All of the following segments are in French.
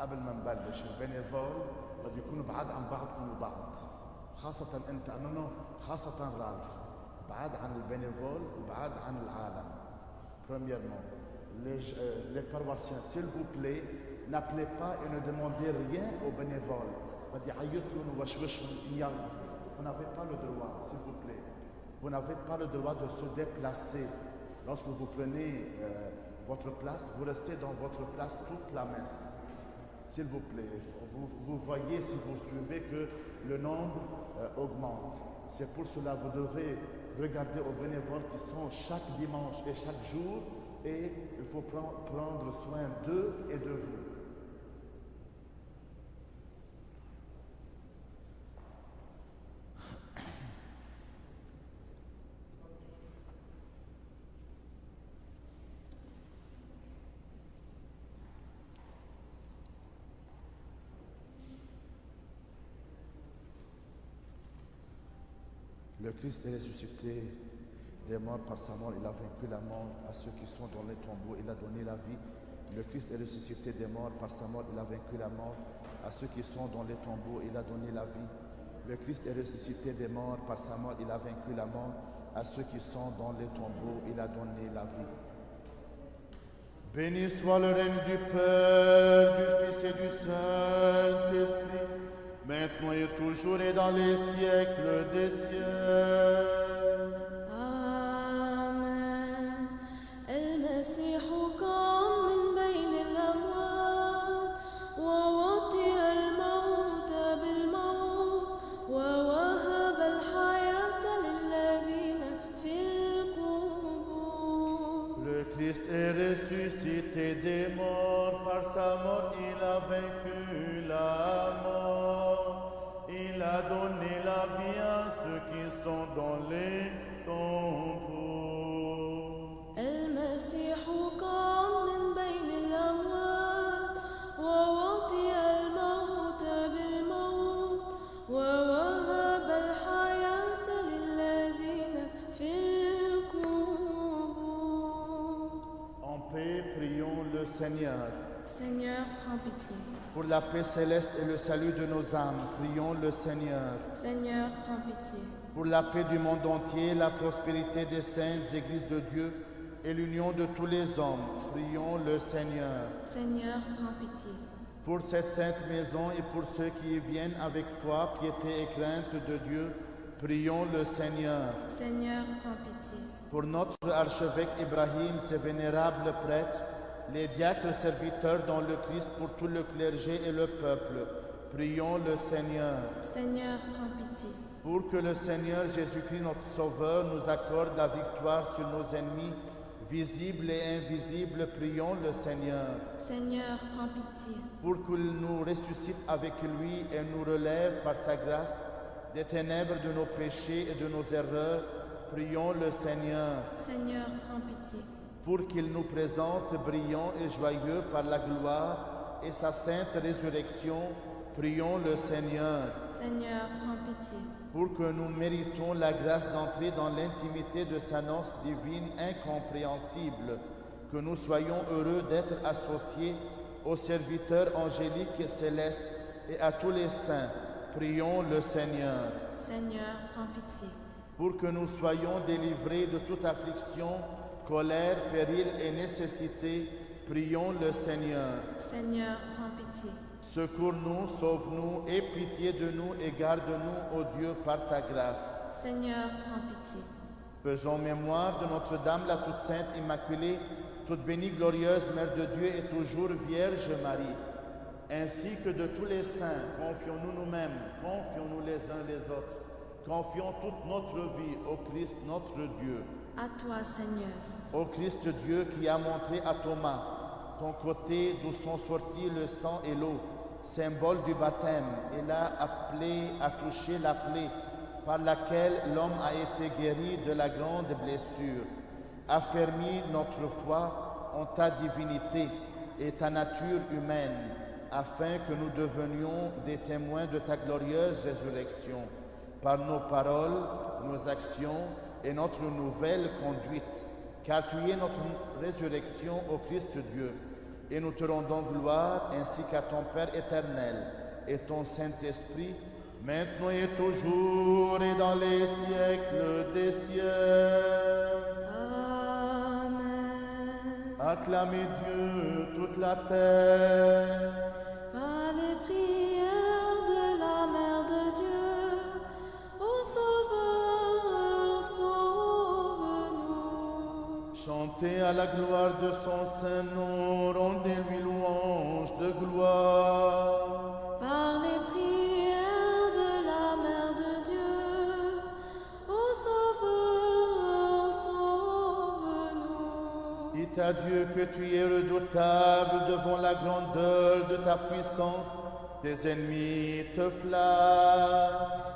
قبل ما نبلش البينيفول بده يكونوا بعاد عن بعضكم وبعض، خاصة أنت أنونو، خاصة رالف، بعاد عن البينيفول وبعاد عن العالم. Premièrement, les paroissiens, s'il vous plaît, n'appelez pas et ne demandez rien aux bénévoles. Vous n'avez pas le droit, s'il vous plaît. Vous n'avez pas le droit de se déplacer. Lorsque vous prenez votre place, vous restez dans votre place toute la messe. S'il vous plaît, vous voyez, si vous suivez, que le nombre augmente. C'est pour cela que vous devez regarder aux bénévoles qui sont chaque dimanche et chaque jour, et il faut prendre soin d'eux et de vous. Le Christ est ressuscité des morts par sa mort, il a vaincu la mort. À ceux qui sont dans les tombeaux, il a donné la vie. Le Christ est ressuscité des morts par sa mort, il a vaincu la mort. À ceux qui sont dans les tombeaux, il a donné la vie. Le Christ est ressuscité des morts par sa mort, il a vaincu la mort. À ceux qui sont dans les tombeaux, il a donné la vie. Béni soit le règne du Père, du Fils et du Saint-Esprit, maintenant et toujours et dans les siècles des siècles. آمين. المسيح قام من بين الأموات ووطئ الموت بالموت ووهب الحياة للذين في القبور. Le Christ est ressuscité des morts, par sa mort il a vaincu la mort. Il a donné la vie à ceux qui sont dans les tombeaux. المسيح قام من بين الأموات ووطئ الموت بالموت ووهب الحياة للذين في القبور. En paix, prions le Seigneur. Seigneur, prends pitié. Pour la paix céleste et le salut de nos âmes, prions le Seigneur. Seigneur, prends pitié. Pour la paix du monde entier, la prospérité des saintes églises de Dieu et l'union de tous les hommes, prions le Seigneur. Seigneur, prends pitié. Pour cette sainte maison et pour ceux qui y viennent avec foi, piété et crainte de Dieu, prions le Seigneur. Seigneur, prends pitié. Pour notre archevêque Ibrahim, ses vénérables prêtres, les diacres serviteurs dans le Christ, pour tout le clergé et le peuple, prions le Seigneur. Seigneur, prends pitié. Pour que le Seigneur Jésus-Christ, notre Sauveur, nous accorde la victoire sur nos ennemis, visibles et invisibles, prions le Seigneur. Seigneur, prends pitié. Pour qu'il nous ressuscite avec lui et nous relève par sa grâce des ténèbres de nos péchés et de nos erreurs, prions le Seigneur. Seigneur, prends pitié. Pour qu'il nous présente brillants et joyeux par la gloire et sa sainte résurrection, prions le Seigneur. Seigneur, prends pitié. Pour que nous méritons la grâce d'entrer dans l'intimité de sa noce divine incompréhensible, que nous soyons heureux d'être associés aux serviteurs angéliques et célestes et à tous les saints, prions le Seigneur. Seigneur, prends pitié. Pour que nous soyons délivrés de toute affliction, colère, péril et nécessité, prions le Seigneur. Seigneur, prends pitié. Secours-nous, sauve-nous, aie pitié de nous et garde-nous, ô Dieu, par ta grâce. Seigneur, prends pitié. Faisons mémoire de Notre-Dame, la toute sainte Immaculée, toute bénie, glorieuse Mère de Dieu et toujours Vierge Marie, ainsi que de tous les saints. Confions-nous nous-mêmes, confions-nous les uns les autres, confions toute notre vie au Christ notre Dieu. À toi, Seigneur. Ô Christ Dieu qui a montré à Thomas ton côté d'où sont sortis le sang et l'eau, symbole du baptême, et l'a appelé à toucher la plaie par laquelle l'homme a été guéri de la grande blessure. Affermis notre foi en ta divinité et ta nature humaine, afin que nous devenions des témoins de ta glorieuse résurrection, par nos paroles, nos actions et notre nouvelle conduite, car tu es notre résurrection au Christ Dieu, et nous te rendons gloire ainsi qu'à ton Père éternel et ton Saint-Esprit, maintenant et toujours et dans les siècles des siècles. Amen. Acclamez Dieu toute la terre. Par les prières de la Mère de Dieu, ô Sauveur, sauve-nous. Chantez à la gloire de son saint nom, rendez-lui louange de gloire. Par les prières de la Mère de Dieu, ô Sauveur, sauve-nous. Dites à Dieu que tu es redoutable devant la grandeur de ta puissance, tes ennemis te flattent.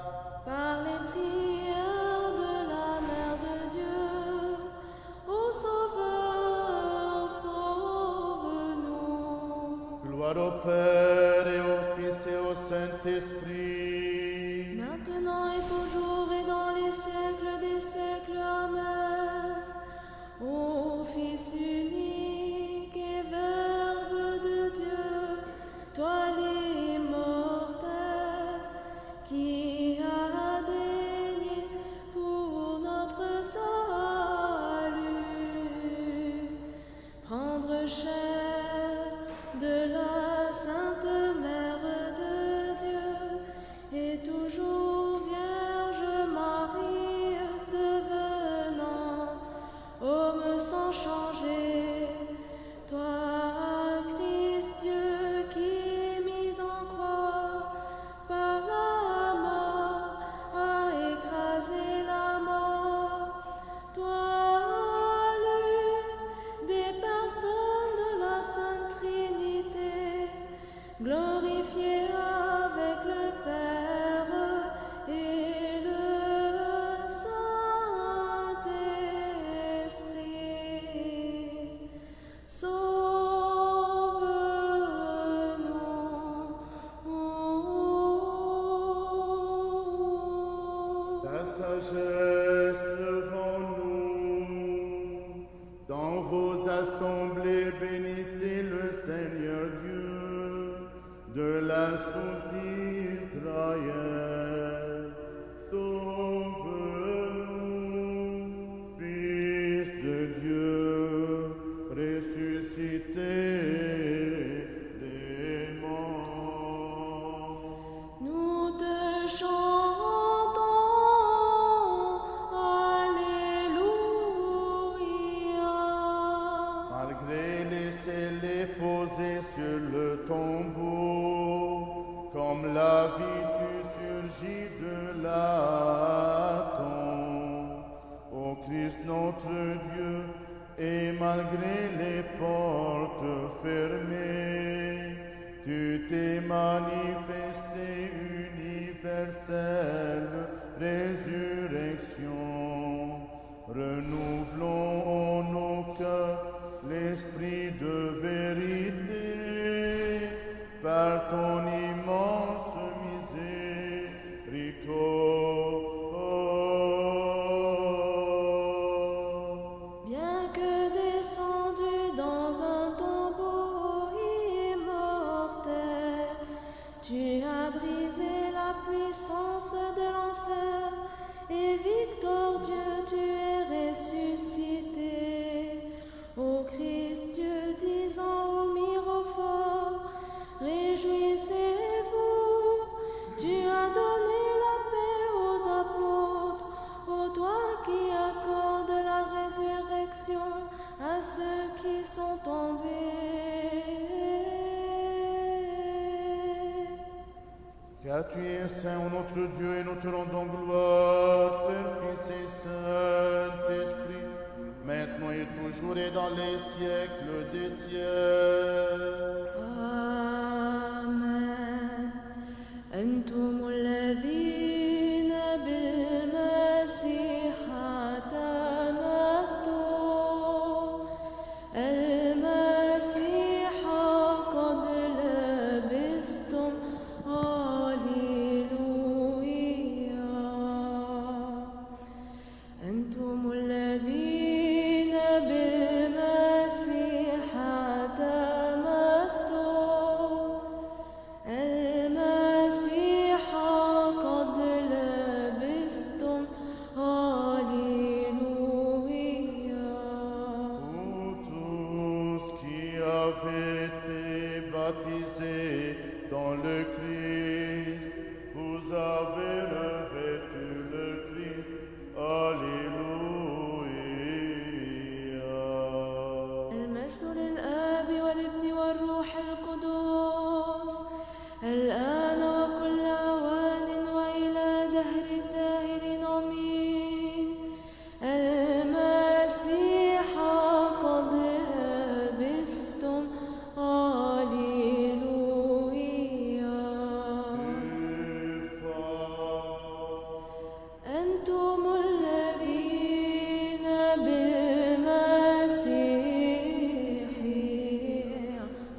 Par les prières de la Mère de Dieu, ô Sauveur, sauve-nous. Gloire au Père et au Fils et au Saint-Esprit. Maintenant et toujours et dans les siècles des siècles. Amen. Ô Fils unique et Verbe de Dieu, toi l'immortel, qui a daigné pour notre salut prendre chair de la Sainte Mère de Dieu et toujours Vierge Marie devenant homme sans changer, toi Christ Dieu qui est mis en croix par la mort a écrasé la mort, toi l'une des personnes de la Sainte Trinité, glorifié avec le Père et le Saint-Esprit. Sauve-nous. Ta sagesse devant-nous, dans vos assemblées bénissez le Seigneur Dieu de la source d'Israël. Sauve-nous, Fils de Dieu, ressuscité des morts. Nous te chantons, Alléluia. Malgré les scellés posés sur le tombeau, comme la vie tu surgis de la tombe. Ô Christ notre Dieu, et malgré les portes fermées, tu t'es manifesté universelle résurrection. Renouvelons en nos cœurs l'esprit de vérité par ton immense miséricorde. Bien que descendu dans un tombeau immortel, tu as brisé la puissance de l'enfer et victorieux tu es ressuscité. Ô Christ Dieu, disant au mirophore, réjouissez-vous, tu as donné la paix aux apôtres, ô toi qui accordes la résurrection à ceux qui sont tombés. Car tu es saint, ô notre Dieu, et nous te rendons gloire, Père, Fils et Saint-Esprit, maintenant et toujours et dans les siècles des siècles. آمين. أنتم الذين بالمسيح تمتعوا، المسيح قد لبستم. هاليلويا. أنتم الذين بالمسيح تمتعوا، été baptisés dans le Christ. Vous avez revêtu le Christ. Alléluia. المجد للآب والابن والروح القدس الآن وكل أوان وإلى دهر الداهرين آمين. المسيح قد لبستم. هاليلويا. أنتم الذين بالمسيح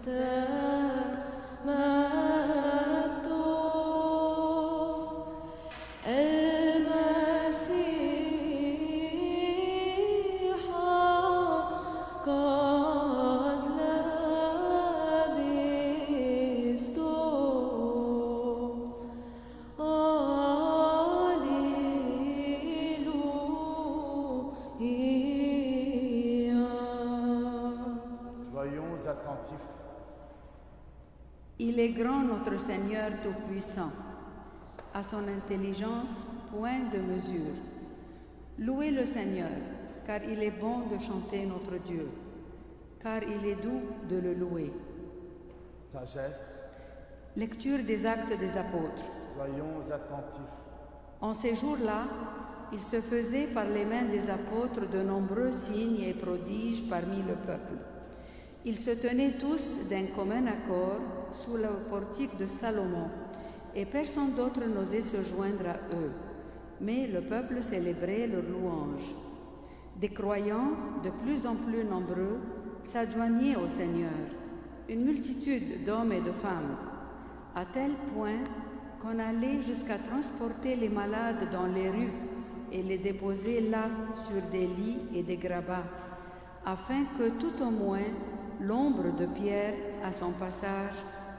اعتمدتم. المسيح قد لبستم. Soyons attentifs. Il est grand notre Seigneur Tout-Puissant. À son intelligence, point de mesure. Louez le Seigneur, car il est bon de chanter notre Dieu, car il est doux de le louer. Sagesse. Lecture des Actes des Apôtres. Soyons attentifs. En ces jours-là, il se faisait par les mains des apôtres de nombreux signes et prodiges parmi le peuple. Ils se tenaient tous d'un commun accord sous le portique de Salomon, et personne d'autre n'osait se joindre à eux. Mais le peuple célébrait leur louange. Des croyants, de plus en plus nombreux, s'adjoignaient au Seigneur, une multitude d'hommes et de femmes, à tel point qu'on allait jusqu'à transporter les malades dans les rues et les déposer là sur des lits et des grabats, afin que tout au moins l'ombre de Pierre à son passage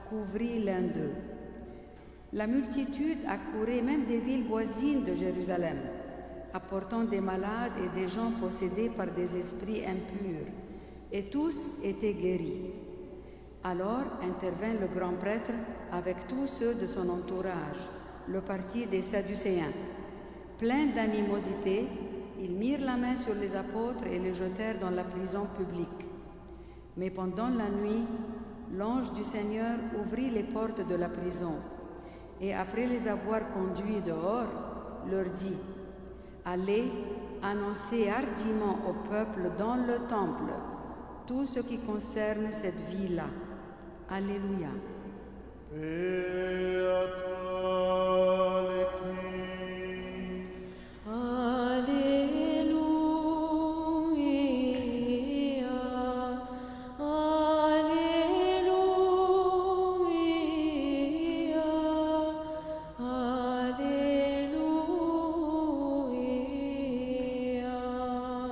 couvrit l'un d'eux. La multitude accourait même des villes voisines de Jérusalem, apportant des malades et des gens possédés par des esprits impurs, et tous étaient guéris. Alors intervint le grand prêtre avec tous ceux de son entourage, le parti des Sadducéens. Pleins d'animosité, ils mirent la main sur les apôtres et les jetèrent dans la prison publique. Mais pendant la nuit, l'ange du Seigneur ouvrit les portes de la prison et après les avoir conduits dehors, leur dit : « Allez, annoncez hardiment au peuple dans le temple tout ce qui concerne cette vie-là. » Alléluia. Et à toi les cris. Alléluia. Alléluia. Alléluia.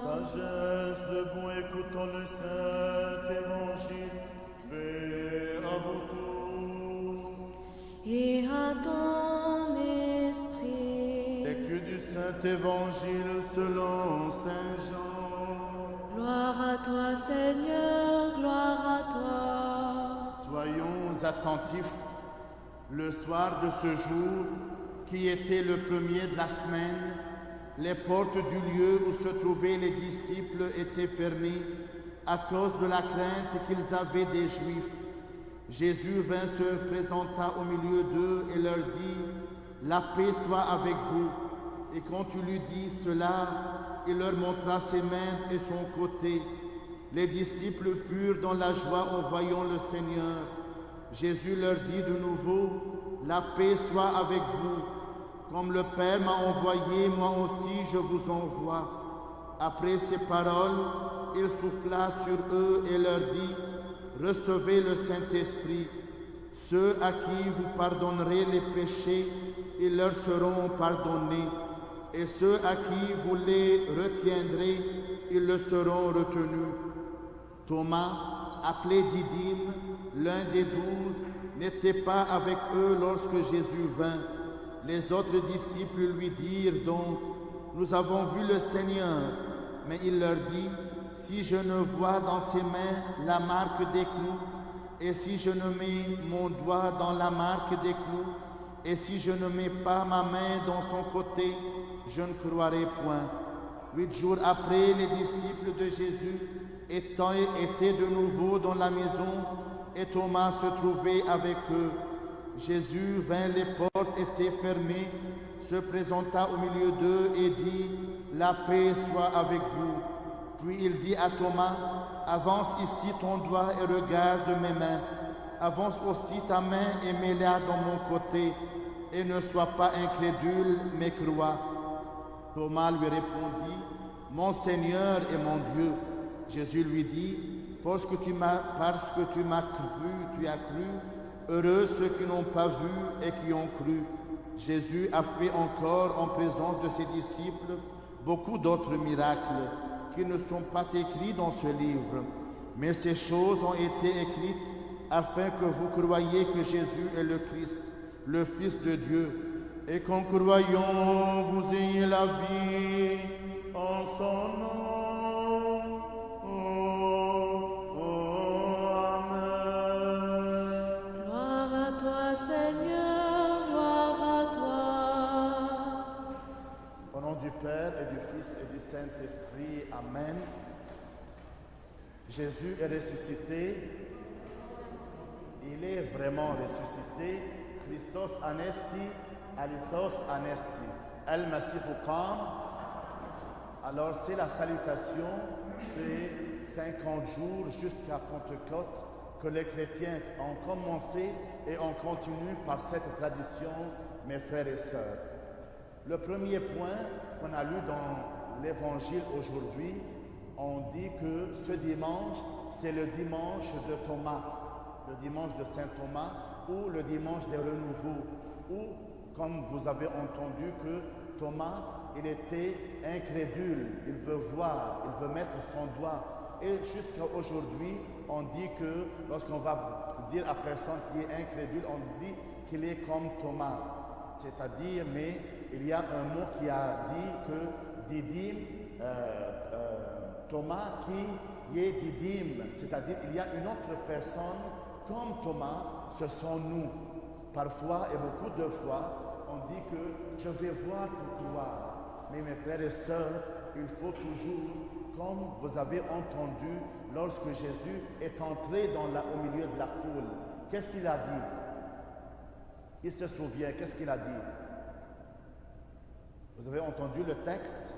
Sagesse, debout, écoutons le Saint Évangile. Paix à vous tous. Et à ton esprit. Lecture du Saint Évangile selon Saint Jean. Gloire à toi, Seigneur, gloire à toi. Soyons attentifs. Le soir de ce jour, qui était le premier de la semaine, les portes du lieu où se trouvaient les disciples étaient fermées à cause de la crainte qu'ils avaient des Juifs. Jésus vint se présenta au milieu d'eux et leur dit : « La paix soit avec vous. » Et quand il eut dit cela, il leur montra ses mains et son côté. Les disciples furent dans la joie en voyant le Seigneur. Jésus leur dit de nouveau : « La paix soit avec vous. Comme le Père m'a envoyé, moi aussi je vous envoie. » Après ces paroles, il souffla sur eux et leur dit : « Recevez le Saint-Esprit. Ceux à qui vous pardonnerez les péchés, ils leur seront pardonnés. Et ceux à qui vous les retiendrez, ils le seront retenus. » Thomas, appelé Didyme, l'un des 12, n'était pas avec eux lorsque Jésus vint. Les autres disciples lui dirent donc : « Nous avons vu le Seigneur. » Mais il leur dit : « Si je ne vois dans ses mains la marque des clous, Et si je ne mets mon doigt dans la marque des clous, et si je ne mets pas ma main dans son côté, je ne croirai point. 8 jours après, les disciples de Jésus étaient de nouveau dans la maison, et Thomas se trouvait avec eux. Jésus vint, les portes étaient fermées, se présenta au milieu d'eux et dit, « La paix soit avec vous. » Puis il dit à Thomas, « Avance ici ton doigt et regarde mes mains. Avance aussi ta main et mets-la dans mon côté, et ne sois pas incrédule, mais crois. » Thomas lui répondit, « Mon Seigneur et mon Dieu. » Jésus lui dit, « Parce que tu m'as cru, tu as cru. Heureux ceux qui n'ont pas vu et qui ont cru. » Jésus a fait encore en présence de ses disciples beaucoup d'autres miracles qui ne sont pas écrits dans ce livre. Mais ces choses ont été écrites afin que vous croyiez que Jésus est le Christ, le Fils de Dieu, et qu'en croyant, vous ayez la vie en son nom. Amen. Gloire à toi, Seigneur, gloire à toi. Au nom du Père et du Fils et du Saint-Esprit, Amen. Jésus est ressuscité. Il est vraiment ressuscité. Christos anesti, alithos anesti. El-Masihu qam. Alors c'est la salutation des 50 jours jusqu'à Pentecôte que les chrétiens ont commencé et on continue par cette tradition, mes frères et sœurs. Le premier point qu'on a lu dans l'évangile aujourd'hui, on dit que ce dimanche, c'est le dimanche de Thomas, le dimanche de Saint Thomas ou le dimanche des renouveaux, ou comme vous avez entendu que Thomas, il était incrédule, il veut voir, il veut mettre son doigt. Et jusqu'à aujourd'hui, on dit que lorsqu'on va dire à personne qui est incrédule, on dit qu'il est comme Thomas. C'est-à-dire, mais il y a un mot qui a dit que Didyme, Thomas qui est Didyme, c'est-à-dire il y a une autre personne comme Thomas, ce sont nous. Parfois et beaucoup de fois, on dit que je vais voir pour croire. Mais mes frères et sœurs, il faut toujours, comme vous avez entendu, lorsque Jésus est entré au milieu de la foule, qu'est-ce qu'il a dit? Il se souvient, qu'est-ce qu'il a dit? Vous avez entendu le texte?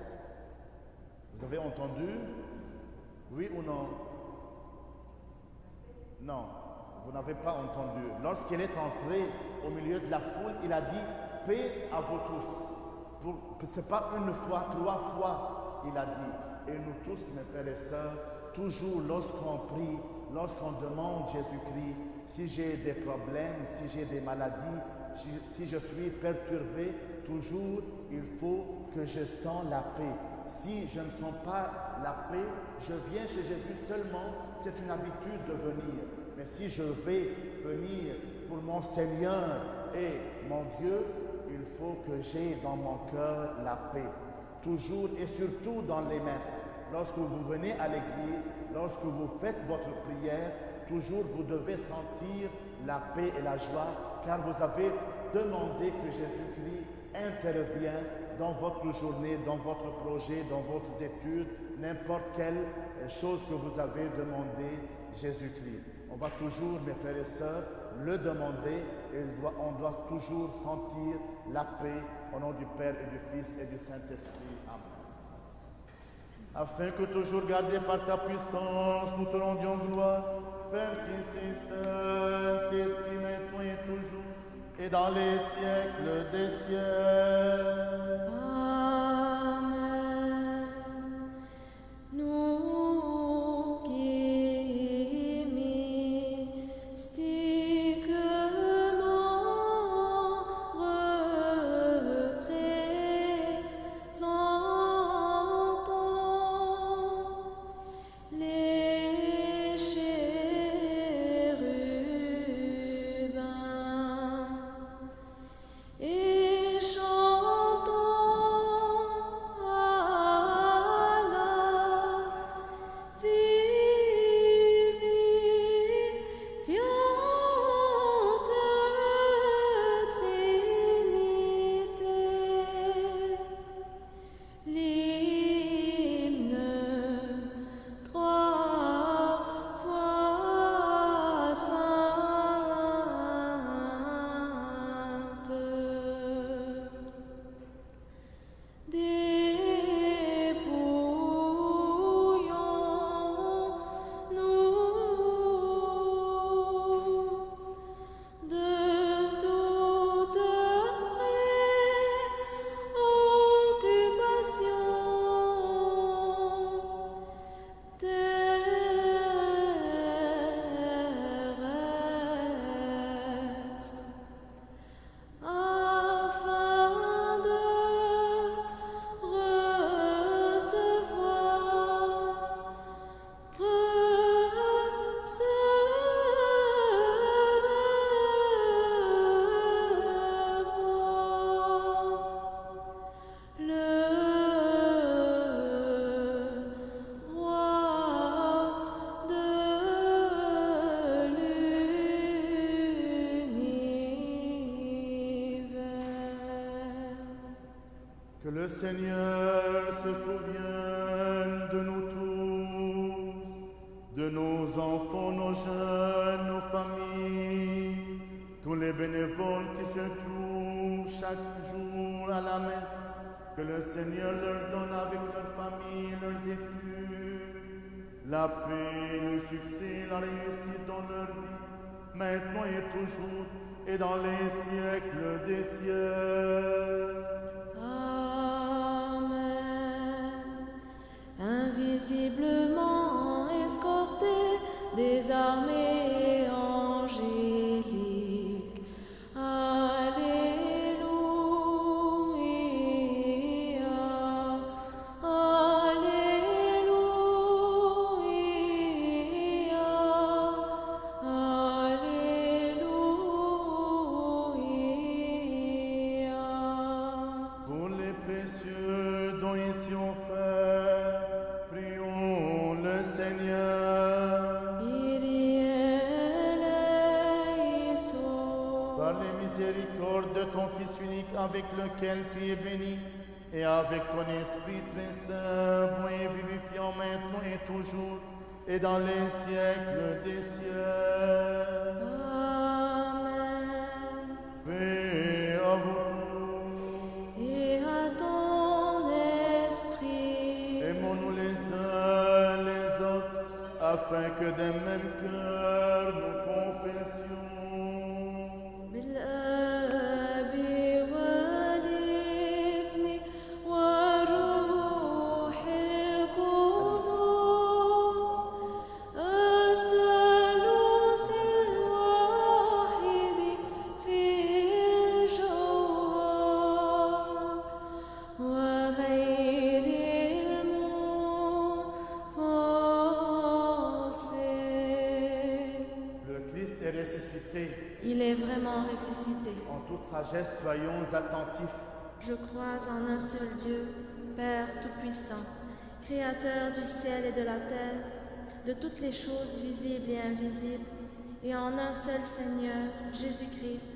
Vous avez entendu? Oui ou non? Non, vous n'avez pas entendu. Lorsqu'il est entré au milieu de la foule, il a dit « Paix à vous tous ». Ce n'est pas une fois, 3 fois, il a dit. Et nous tous, mes frères et sœurs, toujours lorsqu'on prie, lorsqu'on demande Jésus-Christ, si j'ai des problèmes, si j'ai des maladies, si je suis perturbé, toujours il faut que je sente la paix. Si je ne sens pas la paix, je viens chez Jésus seulement, c'est une habitude de venir. Mais si je vais venir pour mon Seigneur et mon Dieu, il faut que j'ai dans mon cœur la paix. Toujours et surtout dans les messes. Lorsque vous venez à l'église, lorsque vous faites votre prière, toujours vous devez sentir la paix et la joie, car vous avez demandé que Jésus-Christ intervienne dans votre journée, dans votre projet, dans vos études, n'importe quelle chose que vous avez demandé, Jésus-Christ. On va toujours, mes frères et sœurs, le demander et on doit toujours sentir la paix au nom du Père et du Fils et du Saint-Esprit. Amen. Afin que toujours gardés par ta puissance, nous te rendions gloire, Père, Fils et Saint-Esprit, maintenant et toujours, et dans les siècles des siècles. Amen. Nous qui mystiquement représentons les chérubins et chantons Seigneur se souvienne de nous tous, de nos enfants, nos jeunes, nos familles, tous les bénévoles qui se trouvent chaque jour à la messe, que le Seigneur leur donne avec leur famille, leurs écus, la paix, le succès, la réussite dans leur vie, maintenant et toujours, et dans les siècles des siècles. Invisiblement escortés des armées angéliques. Alléluia, Alléluia, Alléluia. Pour les précieux dons ici offerts, prions le Seigneur. Kyrie eleison. Par les miséricordes de ton Fils unique avec lequel tu es béni, et avec ton Esprit très saint, bon et vivifiant maintenant et toujours, et dans les siècles des siècles. Amen. Paix à vous tous. Et à ton esprit. Aimons-nous les uns les autres, afin que d'un même cœur nous confessions. بالآب والابن والروح القدس الثالوث الواحد في الجوهر وغير المنفصل. Le Christ est ressuscité. Il est vraiment ressuscité. En toute sagesse, soyons attentifs. Je crois en un seul Dieu, Père Tout-Puissant, Créateur du ciel et de la terre, de toutes les choses visibles et invisibles, et en un seul Seigneur, Jésus-Christ,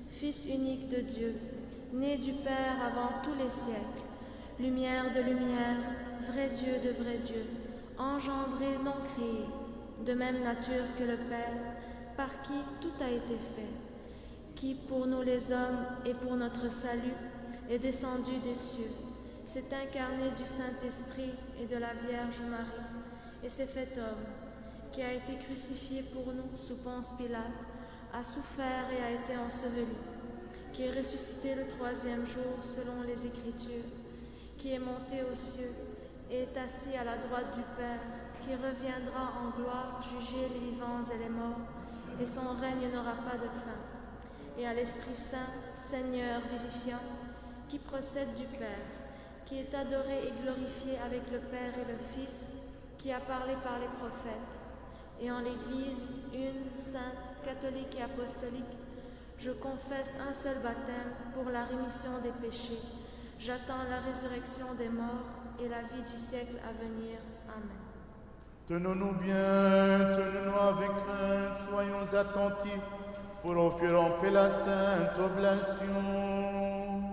Fils unique de Dieu, né du Père avant tous les siècles, lumière de lumière, vrai Dieu de vrai Dieu, engendré, non créé, de même nature que le Père, par qui tout a été fait, qui pour nous les hommes et pour notre salut est descendu des cieux, s'est incarné du Saint-Esprit et de la Vierge Marie, et s'est fait homme, qui a été crucifié pour nous sous Ponce Pilate, a souffert et a été enseveli, qui est ressuscité le troisième jour selon les Écritures, qui est monté aux cieux et est assis à la droite du Père, qui reviendra en gloire juger les vivants et les morts, et son règne n'aura pas de fin. Et à l'Esprit Saint, Seigneur vivifiant, qui procède du Père, qui est adoré et glorifié avec le Père et le Fils, qui a parlé par les prophètes. Et en l'Église, une, sainte, catholique et apostolique, je confesse un seul baptême pour la rémission des péchés. J'attends la résurrection des morts et la vie du siècle à venir. Amen. Tenons-nous bien, tenons-nous avec crainte, soyons attentifs pour offrir en paix la sainte oblation.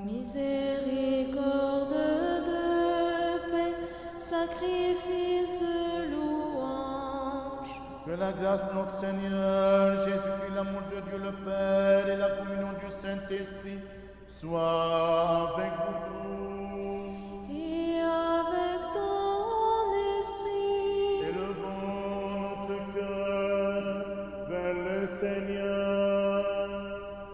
Miséricorde de paix, sacrifice de louange. Que la grâce de notre Seigneur Jésus-Christ, l'amour de Dieu le Père et la communion du Saint-Esprit soient avec vous tous. Et avec ton esprit. Élevons notre cœur vers le Seigneur.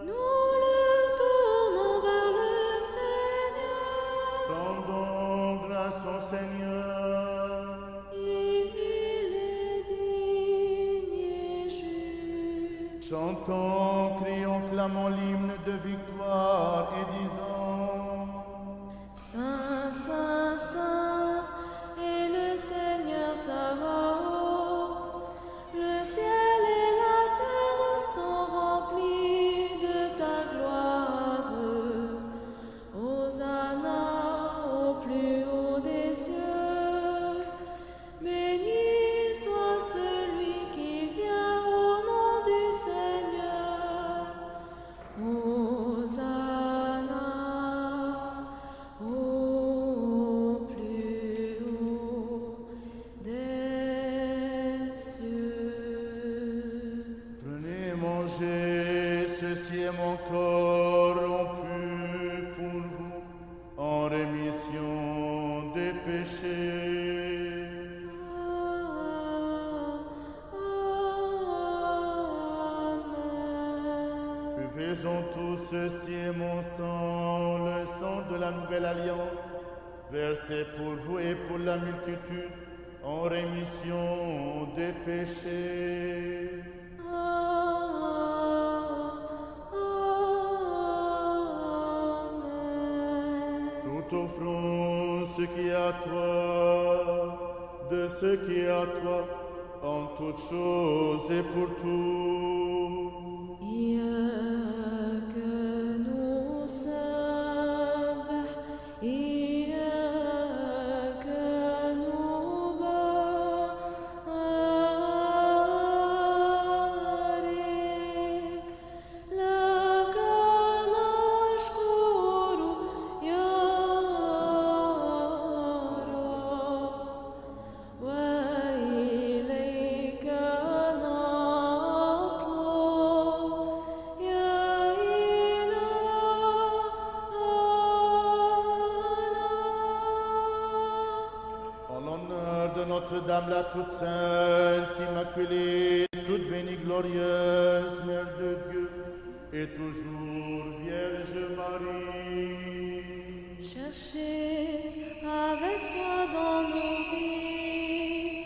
Nous le tournons vers le Seigneur. Rendons grâce au Seigneur. Il est digne et juste. Chantons, crions, clamons l'hymne de victoire et disons: Saint, Saint, Saint est le Seigneur Sabaoth. Le ciel et la terre sont remplis de ta gloire. Hosanna au plus haut des cieux. Béni soit celui qui vient au nom du Seigneur. Hosanna, Hosanna. ceci est mon corps rompu pour vous en rémission des péchés. Amen. Faisons tous ceci est mon sang, le sang de la nouvelle alliance, versé pour vous et pour la multitude en rémission des péchés. Nous t'offrons ce qui est à toi, de ce qui est à toi, en toutes choses et pour tout. إياك نسبح إياك نبارك لك نشكر يا رب وإليك نطلب يا إلهنا. En l'honneur de Notre-Dame, la toute sainte, immaculée, toute bénie, glorieuse, Mère de Dieu, et toujours Vierge Marie. Cherchez avec toi dans nos vies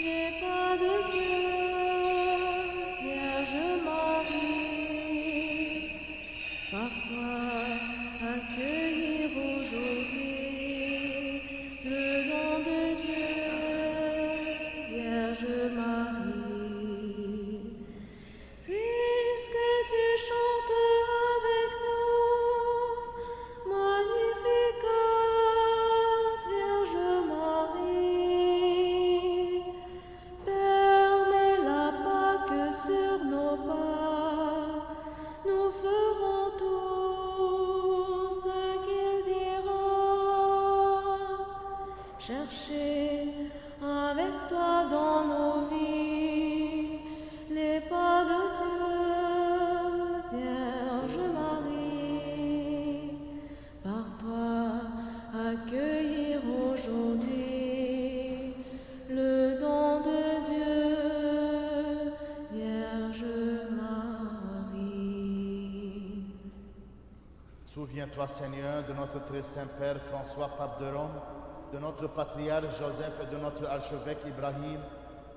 les pas de Dieu, Vierge Marie. Par toi, accueillir aujourd'hui le nom de Dieu, Vierge Marie. Puisque tu chantes avec nous, Magnificat, Vierge Marie, permets la Pâque sur nos pas, nous ferons tout ce qu'il dira. Cherchez avec toi dans nos vies les pas de Dieu, Vierge Marie. Par toi, accueillir aujourd'hui le don de Dieu, Vierge Marie. Souviens-toi, Seigneur, de notre très saint Père François, pape de Rome, de notre patriarche Joseph et de notre archevêque Ibrahim.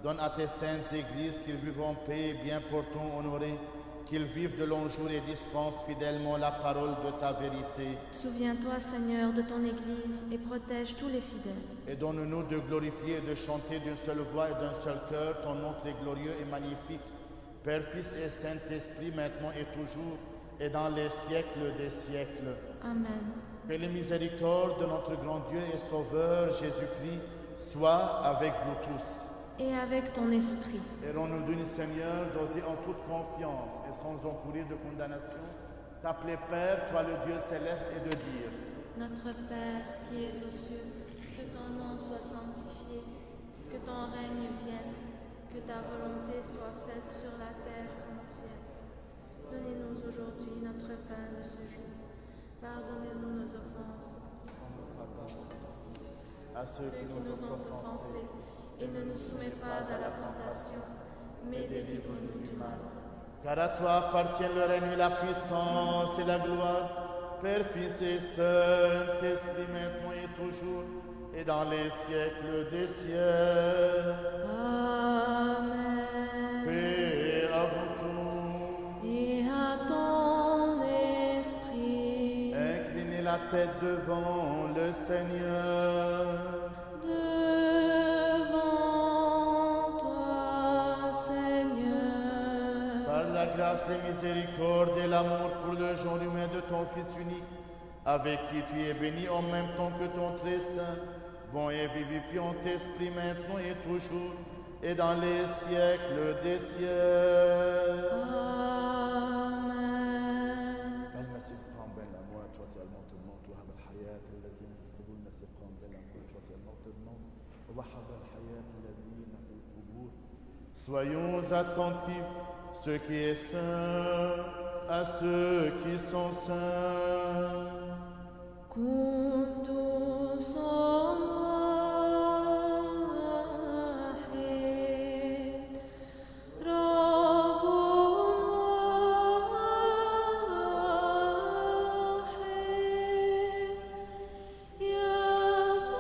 Donne à tes saintes églises qu'ils vivent en paix et bien portant honorés, qu'ils vivent de longs jours et dispensent fidèlement la parole de ta vérité. Souviens-toi, Seigneur, de ton Église et protège tous les fidèles. Et donne-nous de glorifier et de chanter d'une seule voix et d'un seul cœur ton nom très glorieux et magnifique, Père, Fils et Saint-Esprit, maintenant et toujours, et dans les siècles des siècles. Amen. Que les miséricordes de notre grand Dieu et Sauveur Jésus-Christ soient avec vous tous. Et avec ton esprit. Et rends-nous d'une, Seigneur, d'oser en toute confiance et sans encourir de condamnation, t'appeler Père, toi le Dieu céleste, et de dire: Notre Père qui es aux cieux, que ton nom soit sanctifié, que ton règne vienne, que ta volonté soit faite sur la terre comme au ciel. Donnez-nous aujourd'hui notre pain de ce jour. Pardonnez-nous nos offenses, à ceux qui nous ont offensés, et ne nous soumets pas à la tentation, mais délivre-nous du mal. car à toi appartiennent le règne, la puissance et la gloire, Père, Fils et Saint-Esprit, maintenant et toujours, et dans les siècles des siècles. Amen. Paix à vous tous. Et à ton esprit. Inclinez la tête devant le Seigneur. Devant toi, Seigneur. Par la grâce, les miséricordes et l'amour pour le genre humain de ton Fils unique, avec qui tu es béni en même temps que ton très saint, bon et vivifiant Esprit, maintenant et toujours, et dans les siècles des siècles. Amen. المسيح قام بين الأموات وأتى الموت الموت وهب الحياة الذين في القبور. المسيح قام بين الأموات وأتى الموت الموت ووهب الحياة الذين في القبور. Soyons attentifs, ce qui est saint, à ceux qui sont saints. قدوس واحد رب واحد يسوع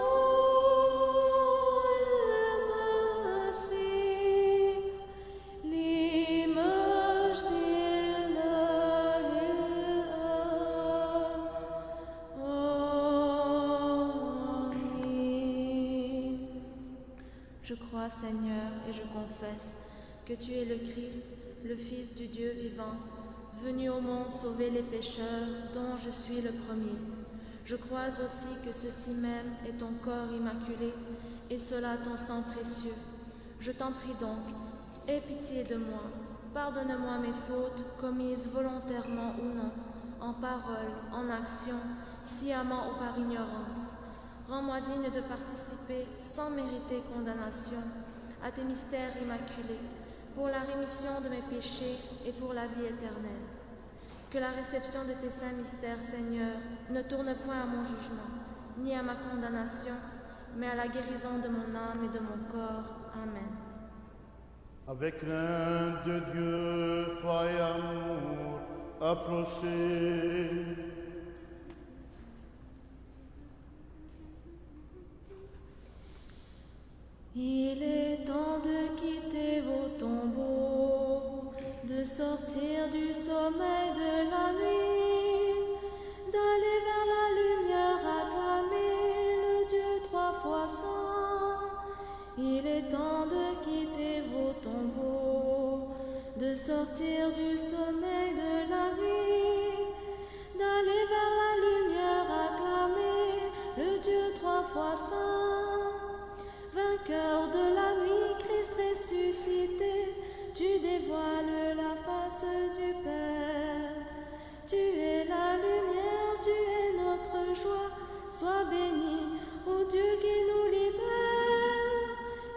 المسيح لمجد الله الآب. Amen. Je crois, Seigneur, et je confesse que tu es le Christ, le Fils du Dieu vivant, venu au monde sauver les pécheurs, dont je suis le premier. Je crois aussi que ceci même est ton corps immaculé, et cela ton sang précieux. Je t'en prie donc, aie pitié de moi, pardonne-moi mes fautes commises volontairement ou non, en parole, en action, sciemment ou par ignorance. Rends-moi digne de participer, sans mériter condamnation, à tes mystères immaculés, pour la rémission de mes péchés et pour la vie éternelle. Que la réception de tes saints mystères, Seigneur, ne tourne point à mon jugement, ni à ma condamnation, mais à la guérison de mon âme et de mon corps. Amen. Avec crainte de Dieu, foi et amour, approchez. Il est temps de quitter vos tombeaux, de sortir du sommeil de la nuit, d'aller vers la lumière, acclamer le Dieu trois fois saint. Il est temps de quitter vos tombeaux, de sortir du sommeil de la nuit, d'aller vers la lumière, acclamer le Dieu trois fois saint. Vainqueur de la nuit, Christ ressuscité, tu dévoiles la face du Père. Tu es la lumière, tu es notre joie, sois béni, ô Dieu qui nous libère.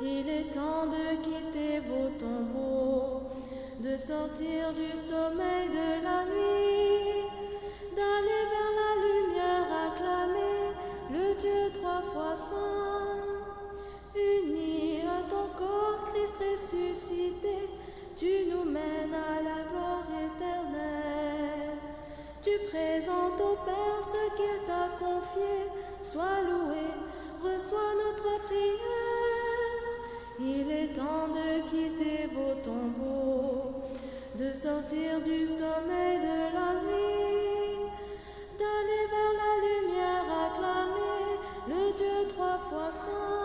Il est temps de quitter vos tombeaux, de sortir du sommeil de la nuit, d'aller vers la lumière, acclamer le Dieu trois fois saint. Unis à ton corps, Christ ressuscité, tu nous mènes à la gloire éternelle. Tu présentes au Père ce qu'il t'a confié, sois loué, reçois notre prière. Il est temps de quitter vos tombeaux, de sortir du sommeil de la nuit, d'aller vers la lumière, acclamer le Dieu trois fois saint.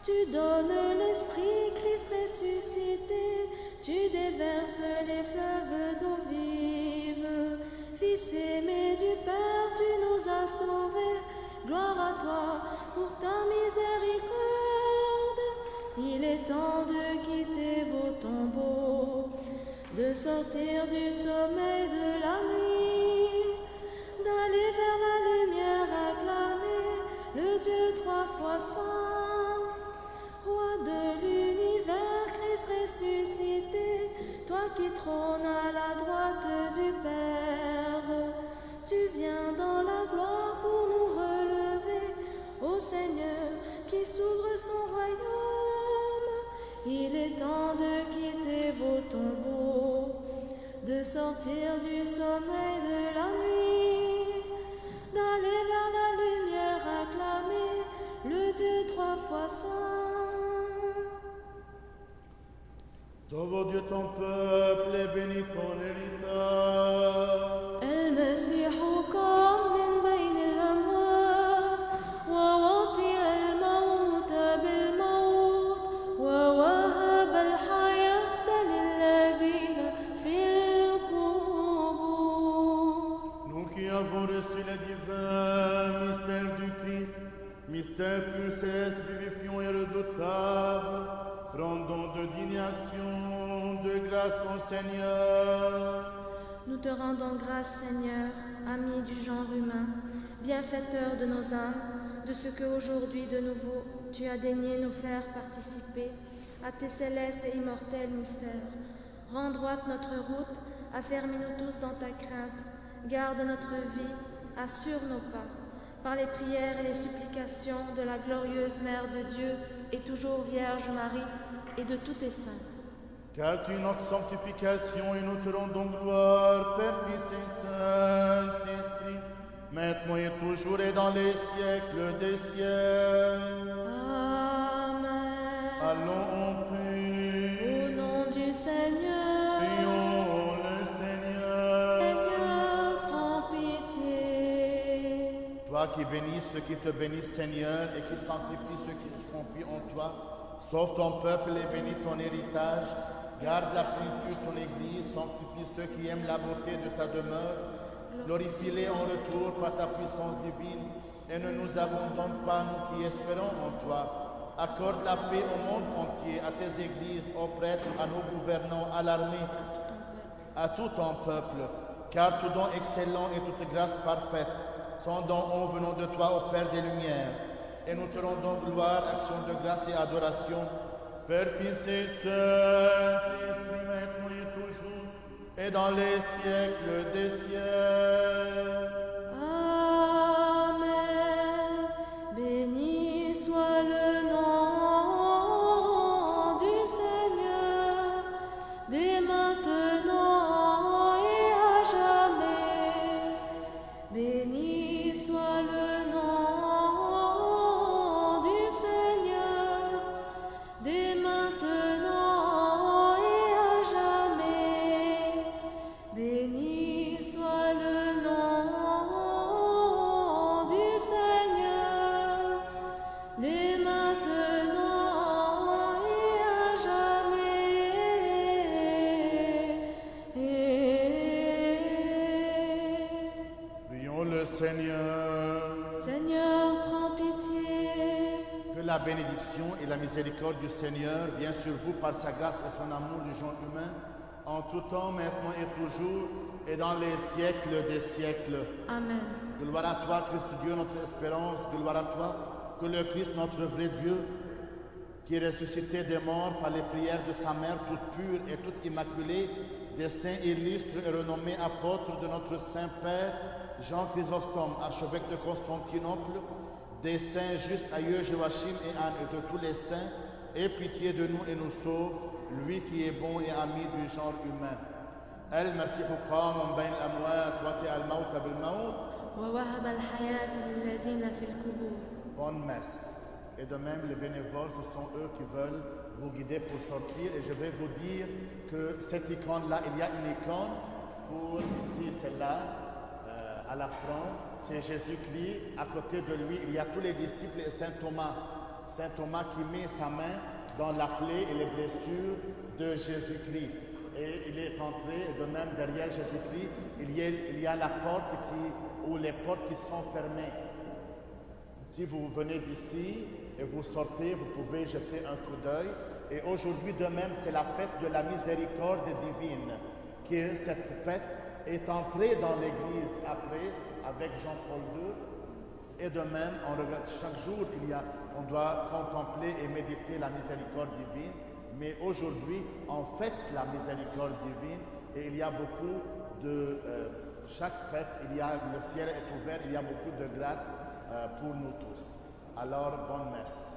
Tu donnes l'Esprit, Christ ressuscité, tu déverses les fleuves d'eau vive. Fils aimé du Père, tu nous as sauvés, gloire à toi pour ta miséricorde. Il est temps de quitter vos tombeaux, de sortir du sommeil de la nuit, d'aller vers la lumière, acclamer le Dieu trois fois saint. Roi de l'univers, Christ ressuscité, toi qui trônes à la droite du Père, tu viens dans la gloire pour nous relever, ô Seigneur, qui s'ouvre son royaume. Il est temps de quitter vos tombeaux, de sortir du sommeil de la nuit, d'aller vers la lumière, acclamer le Dieu trois fois saint. Sauve Dieu ton peuple et bénis ton héritage. المسيح قام من بين الأموات ووطئ الموت بالموت ووهب الحياة للذين في القبور. Nous qui avons reçu les divins mystères du Christ, mystère pur, céleste, vivifiant et redoutable, rendons de dignes actions de grâce au Seigneur. Nous te rendons grâce, Seigneur, ami du genre humain, bienfaiteur de nos âmes, de ce que aujourd'hui de nouveau tu as daigné nous faire participer à tes célestes et immortels mystères. Rends droite notre route, affermis-nous tous dans ta crainte. Garde notre vie, assure nos pas. Par les prières et les supplications de la glorieuse Mère de Dieu et toujours Vierge Marie et de tous tes saints. Car tu es notre sanctification et nous te rendons gloire, Père, Fils et Saint-Esprit, maintenant et toujours et dans les siècles des siècles. Amen. Allons en paix. Au nom du Seigneur. Prions le Seigneur. Seigneur, prends pitié. Toi qui bénis ceux qui te bénissent, Seigneur, et qui sanctifies ceux qui se confient en toi, sauve ton peuple et bénis ton héritage. Garde la plénitude de ton Église, sanctifie ceux qui aiment la beauté de ta demeure. Glorifie-les en retour par ta puissance divine et ne nous abandonne pas, nous qui espérons en toi. Accorde la paix au monde entier, à tes églises, aux prêtres, à nos gouvernants, à l'armée, à tout ton peuple. Car tout don excellent et toute grâce parfaite sont dons venant de toi, ô Père des Lumières. Et nous te rendons gloire, action de grâce et adoration. Père, Fils et Saint-Esprit, maintenant et toujours, et dans les siècles des siècles. Amen. Béni soit le nom du Seigneur, dès maintenant et à jamais. Béni soit le nom du Seigneur, dès maintenant et à jamais. Béni soit le nom du Seigneur, dès maintenant et à jamais. Prions le Seigneur. Seigneur, prends pitié. Que la bénédiction et la miséricorde du Seigneur viennent sur vous par sa grâce et son amour du genre humain, en tout temps, maintenant et toujours, et dans les siècles des siècles. Amen. Gloire à toi, Christ Dieu, notre espérance. Gloire à toi, que le Christ, notre vrai Dieu, qui est ressuscité des morts par les prières de sa mère, toute pure et toute immaculée, des saints illustres et renommés apôtres de notre Saint-Père, Jean Chrysostome, archevêque de Constantinople, des saints justes aïeux Joachim et Anne et de tous les saints, aie pitié de nous et nous sauve, lui qui est bon et ami du genre humain. المسيح قام من بين الأموات وطئ الموت بالموت. ووهب الحياة للذين في القبور. Bonne messe. Et de même, les bénévoles, ce sont eux qui veulent vous guider pour sortir. Et je vais vous dire que cette icône-là, il y a une icône pour ici, celle-là, à la front. C'est Jésus-Christ. À côté de lui, il y a tous les disciples et Saint Thomas. Saint Thomas qui met sa main dans la plaie et les blessures de Jésus-Christ. Et il est entré, de même derrière Jésus-Christ, il y a la porte ou les portes qui sont fermées. Si vous venez d'ici et vous sortez, vous pouvez jeter un coup d'œil. Et aujourd'hui, de même, c'est la fête de la miséricorde divine. Cette fête est entrée dans l'Église après, avec Jean-Paul II. Et de même, on regarde chaque jour, on doit contempler et méditer la miséricorde divine. Mais aujourd'hui, on fête la miséricorde divine et il y a beaucoup chaque fête, le ciel est ouvert, il y a beaucoup de grâce pour nous tous. Alors, bonne messe.